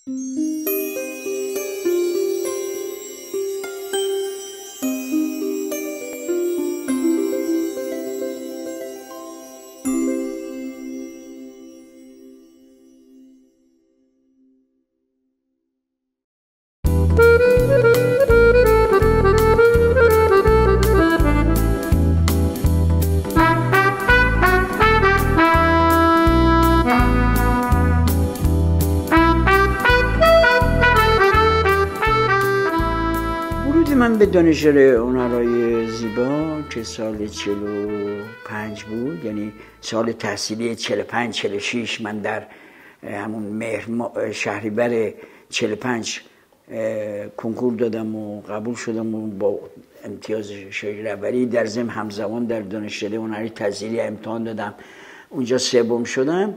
من به دانشگاه هنرهای زیبا که سال 45 بود، یعنی سال تحصیلی 45-46، من در همون شهریور 45 کنکور دادم و قبول شدم و با امتیاز شاگرد اولی در ضمن همزمان در دانشگاه هنری تحصیلی امتحان دادم، اونجا سوم شدم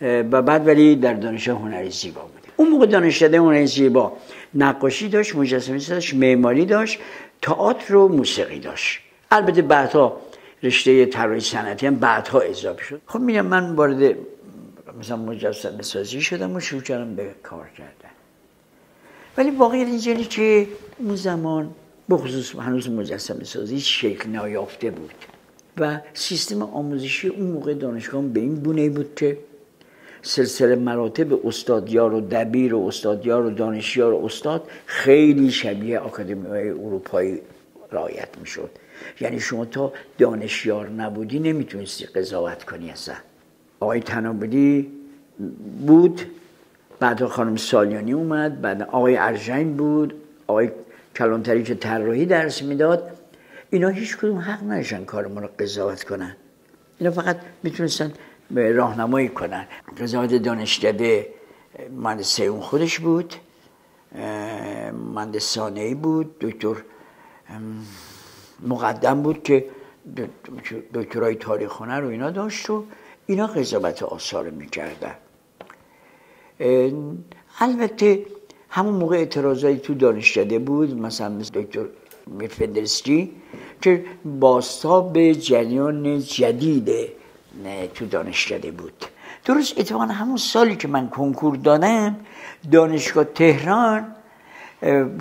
و بعد ولی در دانشگاه هنری زیبا بودم. اون موقع دانشگاه هنری زیبا نقاشی داشت، مجسمه‌سازی داشت، معماری داشت، تئاتر و موسیقی داشت. البته بعدها رشته طراحی صنعتی هم بعدها اضافه شد. خب میگم من وارد مثلا مجسمه‌سازی شدم و شروع کردم به کار کردن. ولی واقعیت اینجوری که اون زمان بخصوص هنوز مجسمه‌سازی شکل نیافته بود و سیستم آموزشی اون موقع دانشگاه به این گونه بود که سلسله مراتب استادیار و دبیر و استادیار و دانشیار و استاد خیلی شبیه آکادمی‌های اروپایی رعایت میشد. یعنی شما تا دانشیار نبودی نمیتونستی قضاوت کنی اصلا. آقای تنابلی بود، بعد خانم سالیانی اومد، بعد آقای ارژنگ بود، آقای کلانتری که طراحی درس میداد. اینا هیچ کدوم حق نداشتن کار ما رو قضاوت کنن. اینا فقط میتونستن راهنمایی کنن. قضاوت دانشکده مهندس سیون خودش بود، مهندس صانعی بود، دکتر مقدم بود که دکترای تاریخ هنر رو اینا داشت و اینا قضاوت آثار میکردن. البته همون موقع اعتراضایی تو دانشکده بود، مثلا دکتر فندرسکی که بازتاب جریان جدید تو دانشکده بود. درست اتفاقا همون سالی که من کنکور دادم دانشگاه تهران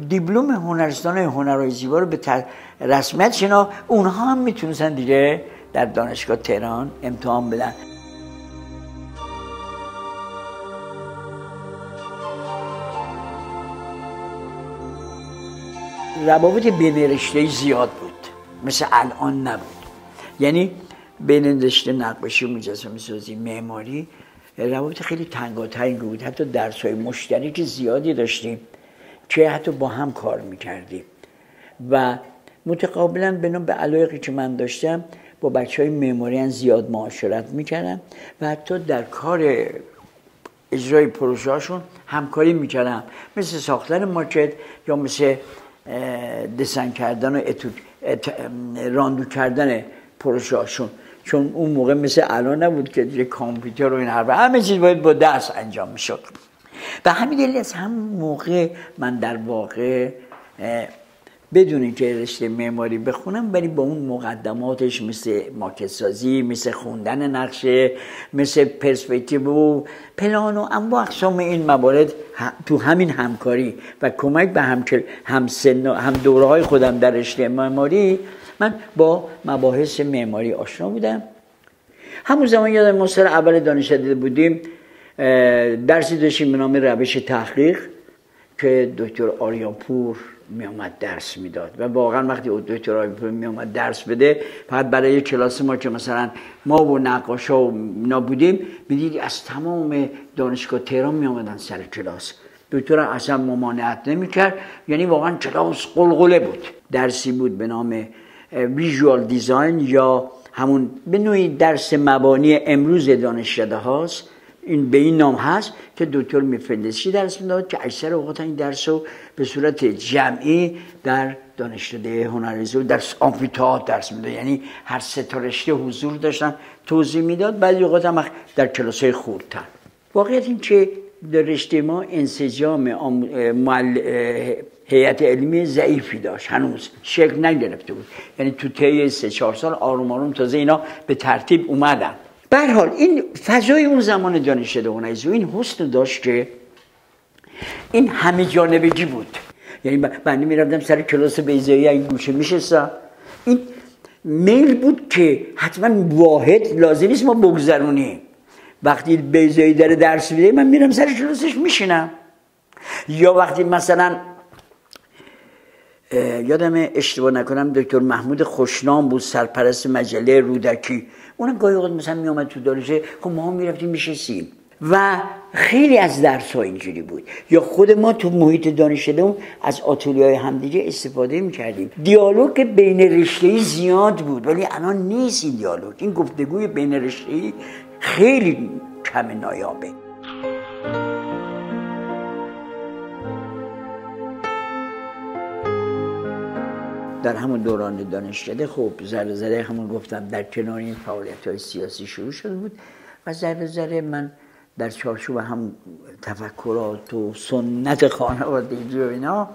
دیپلم هنرستان هنرهای زیبا رو به رسمیت شنا، اونها هم میتونستن دیگه در دانشگاه تهران امتحان بدن. روابط بین رشته‌ای زیاد بود، مثل الان نبود. یعنی بین رشته نقاشی و مجسمه‌سازی معماری روابط خیلی تنگاتنگ بود. حتی درس‌های مشترک زیادی داشتیم که حتی با هم کار می‌کردیم و متقابلاً بنا به علایقی که من داشتم با بچه‌های معماری هم زیاد معاشرت می‌کردم و حتی در کار اجرای پروژه‌هاشون همکاری می‌کردم، مثل ساختن ماکت یا مثل دسن کردن و راندو کردن پروژه‌هاشون. چون اون موقع مثل الان نبود که دیگه کامپیوتر و این همه چیز باید با دست انجام میشد. و همین دلیل از همون موقع من در واقع بدون اینکه رشته معماری بخونم ولی با اون مقدماتش مثل ماکت سازی، مثل خوندن نقشه، مثل پرسپکتیو و پلان و انواع اقسام این موارد تو همین همکاری و کمک به هم دوره‌های خودم در رشته معماری من با مباحث معماری آشنا بودم. همون زمان یادم ما سال اول دانشکده بودیم، درسی داشتیم به نام روش تحقیق که دکتر آریانپور می اومد درس میداد و واقعا وقتی دکتر آریانپور می اومد درس بده فقط برای کلاس ما که مثلا ما و نقاشا و اینا بودیم میدید از تمام دانشگاه تهران می اومدن سر کلاس. دکتر اصلا ممانعت نمیکرد، یعنی واقعا کلاس قلقله بود. درسی بود به نام ویژوال دیزاین یا همون به نوعی درس مبانی امروز دانشکده هاست، این به این نام هست که دکتر میفندسی درس میداد که اکثر اوقات این درس رو به صورت جمعی در دانشکده هنرهای زیبا در آمفی‌تئاتر درس میداد، یعنی هر سه تا رشته حضور داشتن توضیح میداد، بعضی اوقات هم در کلاس‌های خردتر. واقعیت این که در رشته ما انسجام هیئت علمی ضعیفی داشت، هنوز شکل نگرفته بود، یعنی تو طی 3-4 سال آروم آروم تازه اینا به ترتیب اومدن. به هر حال این فضای اون زمان دانشکده هنرهای زیبا این حسن داشت که این همه جانبگی بود. یعنی بنده میرفتم سر کلاس بیضایی این گوشه میشستم، این میل بود که حتما واحد لازم نیست ما بگذرونیم. وقتی بیضایی داره درس میده من میرم سر کلاسش میشینم. یا وقتی مثلا یادم اشتباه نکنم دکتر محمود خوشنام بود سرپرست مجله رودکی، اونم گاهی اوقات مثلا میومد تو دانشگاه، خب ما هم میرفتیم میشستیم و خیلی از درس‌ها اینجوری بود. یا خود ما تو محیط دانشگاهمون از آتلیه‌های همدیگه استفاده می‌کردیم. دیالوگ بین رشته‌ای زیاد بود ولی الان نیست این دیالوگ. این گفتگوی بین رشته‌ای خیلی کم نایابه. در همون دوران دانشکده خب ذره ذره همون گفتم در کنار این فعالیت‌های سیاسی شروع شده بود و ذره ذره من در چارچوب هم تفکرات و سنت خانوادگی و اینا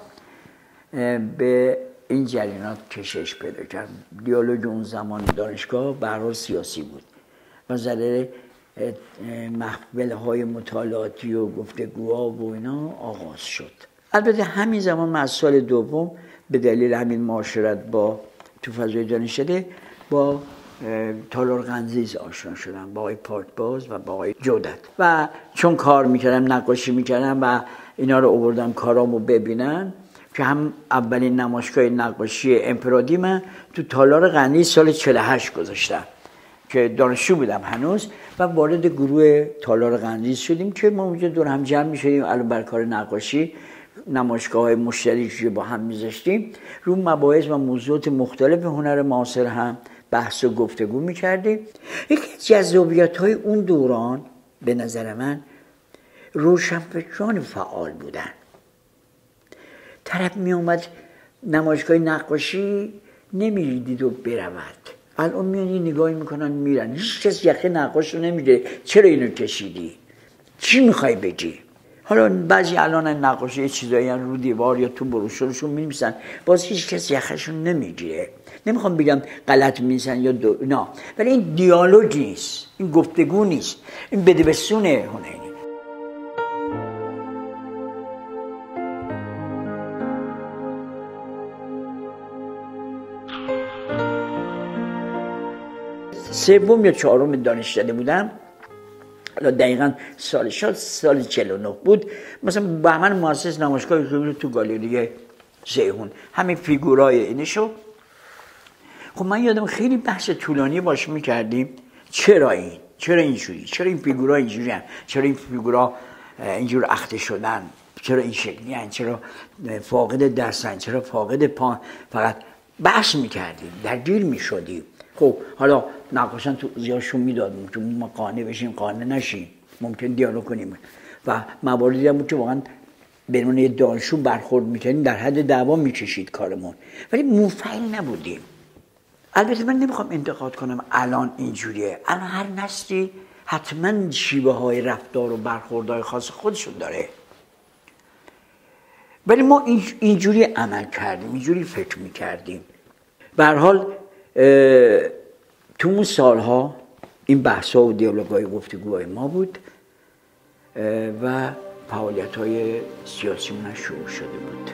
به این جریانات کشش پیدا کردم. دیالوگ اون زمان دانشگاه به هر حال سیاسی بود و ذره محفل‌های مطالعاتی و گفتگوها و اینا آغاز شد. البته همین زمان من از سال دوم به دلیل همین معاشرت با تو فضای دانشکده با تالار قندزیز آشنا شدم، با آقای پاکباز و با آقای جودت و چون کار میکردم نقاشی میکردم و اینا رو آوردم کارامو ببینن که هم اولین نمایشگاه نقاشی امپرادی من تو تالار قندیز سال 48 گذاشتم که دانشجو بودم هنوز و وارد گروه تالار قندیز شدیم که ما اونجا دور هم جمع میشدیم علاوه بر کار نقاشی نمایشگاه‌های مشترکی با هم میذاشتیم رو مباحث و موضوعات مختلف هنر معاصر هم بحث و گفتگو میکردیم. یکی از جذابیت‌های اون دوران به نظر من روشنفکران فعال بودن. طرف میومد نمایشگاه نقاشی نمیدید و برود، الان میان یه نگاهی میکنن میرن، هیچ کس یخه نقاش رو نمیگه چرا اینو کشیدی، چی میخوای بگی. حالا بعضی الان نقاشی چیزایی رو دیوار یا تو بروشورشون می‌نویسن باز هیچ کس یخشون نمیگیره. نمیخوام بگم غلط می‌نویسن یا نه، ولی این دیالوگ نیست، این گفتگو نیست، این بده بسونه هنری. سوم یا چهارم دانشکده بودم، دقیقاً سال 49 بود. مثلا بهمن مؤسس نمایشگاه تو گالری جیهون همین فیگورای اینشو، خب من یادم خیلی بحث طولانی باش میکردیم چرا اینجوری، چرا این فیگورا اینجوری هن؟ چرا این فیگورا اینجور اخته شدن، چرا این شکلی هن؟ چرا فاقد دستن، چرا فاقد پا، فقط بحث میکردیم، درگیر میشدیم. خب حالا نقاشان تو زیادشون میداد که ما قانع بشیم قانع نشیم، ممکن دیالوگ کنیم و مواردی هم بود که واقعا بینون یه دانشجو برخورد میکنیم در حد دعوا میکشید کارمون، ولی منفعل نبودیم. البته من نمیخوام انتقاد کنم الان اینجوریه، الان هر نسلی حتما شیوه های رفتار و برخوردهای خاص خودشون داره، ولی ما اینجوری عمل کردیم، اینجوری فکر میکردیم. به هر حال تو اون سالها این بحث‌ها و دیالوگ‌های گفتگوهای ما بود و فعالیت‌های سیاسی من شروع شده بود.